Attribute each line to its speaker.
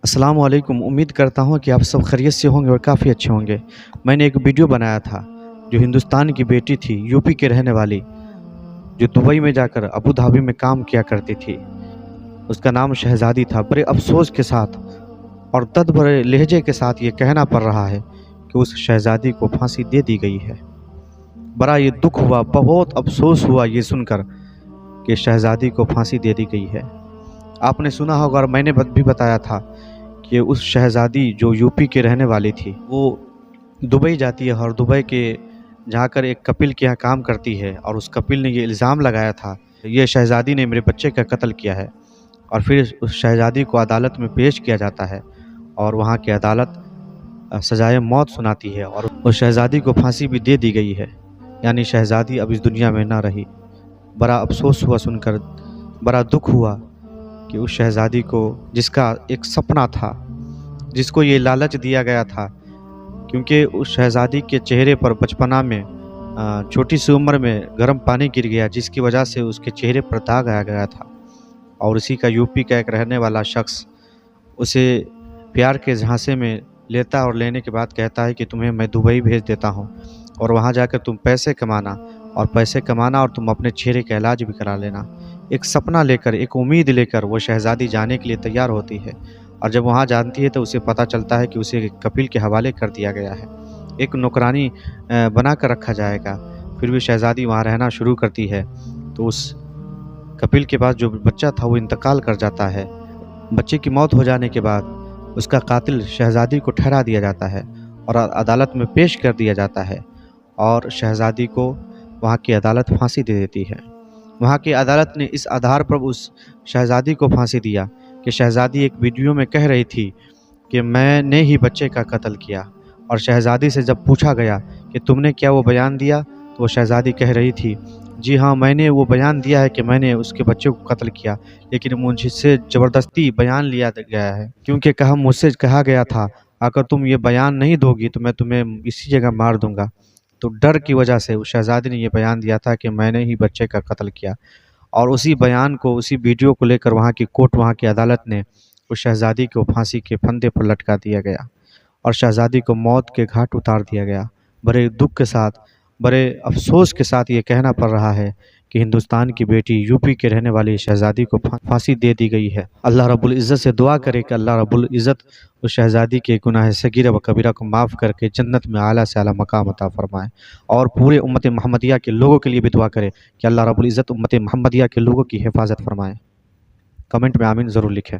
Speaker 1: अस्सलाम वालेकुम। उम्मीद करता हूँ कि आप सब खैरियत से होंगे और काफ़ी अच्छे होंगे। मैंने एक वीडियो बनाया था, जो हिंदुस्तान की बेटी थी, यूपी के रहने वाली, जो दुबई में जाकर अबू धाबी में काम किया करती थी। उसका नाम शहज़ादी था। बड़े अफ़सोस के साथ और दर्द भरे लहजे के साथ ये कहना पड़ रहा है कि उस शहज़ादी को फांसी दे दी गई है। बड़ा ये दुःख हुआ, बहुत अफ़सोस हुआ ये सुनकर कि शहज़ादी को फांसी दे दी गई है। आपने सुना होगा और मैंने भी बताया था कि उस शहज़ादी जो यूपी के रहने वाली थी, वो दुबई जाती है और दुबई के जाकर एक कपिल के यहाँ काम करती है, और उस कपिल ने ये इल्ज़ाम लगाया था, ये शहज़ादी ने मेरे बच्चे का कत्ल किया है। और फिर उस शहज़ादी को अदालत में पेश किया जाता है और वहाँ की अदालत सज़ाए मौत सुनाती है और उस शहज़ादी को फांसी भी दे दी गई है। यानी शहज़ादी अब इस दुनिया में ना रही। बड़ा अफ़सोस हुआ सुनकर, बड़ा दुःख हुआ कि उस शहज़ादी को, जिसका एक सपना था, जिसको ये लालच दिया गया था, क्योंकि उस शहज़ादी के चेहरे पर बचपना में छोटी सी उम्र में गर्म पानी गिर गया, जिसकी वजह से उसके चेहरे पर दाग आ गया था। और उसी का यूपी का एक रहने वाला शख्स उसे प्यार के झांसे में लेता और लेने के बाद कहता है कि तुम्हें मैं दुबई भेज देता हूँ और वहाँ जाकर तुम पैसे कमाना और तुम अपने चेहरे का इलाज भी करा लेना। एक सपना लेकर, एक उम्मीद लेकर वो शहज़ादी जाने के लिए तैयार होती है, और जब वहाँ जानती है तो उसे पता चलता है कि उसे कपिल के हवाले कर दिया गया है, एक नौकरानी बना कर रखा जाएगा। फिर भी शहज़ादी वहाँ रहना शुरू करती है तो उस कपिल के पास जो बच्चा था वो इंतकाल कर जाता है। बच्चे की मौत हो जाने के बाद उसका कातिल शहज़ादी को ठहरा दिया जाता है और अदालत में पेश कर दिया जाता है, और शहज़ादी को वहाँ की अदालत फांसी दे देती है। वहाँ की अदालत ने इस आधार पर उस शहज़ादी को फांसी दिया कि शहज़ादी एक वीडियो में कह रही थी कि मैंने ही बच्चे का कत्ल किया, और शहज़ादी से जब पूछा गया कि तुमने क्या वो बयान दिया, तो वो शहज़ादी कह रही थी, जी हाँ, मैंने वो बयान दिया है कि मैंने उसके बच्चे को कत्ल किया, लेकिन मुझसे ज़बरदस्ती बयान लिया गया है, क्योंकि मुझसे कहा गया था अगर तुम ये बयान नहीं दोगी तो मैं तुम्हें इसी जगह मार दूंगा। तो डर की वजह से उस शहज़ादी ने ये बयान दिया था कि मैंने ही बच्चे का कत्ल किया, और उसी बयान को, उसी वीडियो को लेकर वहाँ की कोर्ट, वहाँ की अदालत ने उस शहज़ादी को फांसी के फंदे पर लटका दिया गया और शहज़ादी को मौत के घाट उतार दिया गया। बड़े दुख के साथ, बड़े अफ़सोस के साथ ये कहना पड़ रहा है कि हिंदुस्तान की बेटी, यूपी के रहने वाली शहज़ादी को फांसी दे दी गई है। अल्लाह रब्बुल इज़्ज़त से दुआ करे कि अल्लाह रब्बुल इज़्ज़त उस शहज़ादी के गुनाह सगीरा व कबीरा को माफ़ करके जन्नत में आला से आला मकाम अता फ़रमाए, और पूरे उम्मत मोहम्मदिया के लोगों के लिए भी दुआ करे कि अल्लाह रब्बुल इज़्ज़त उम्मत मोहम्मदिया के लोगों की हिफाज़त फ़रमाए। कमेंट में आमीन ज़रूर लिखें।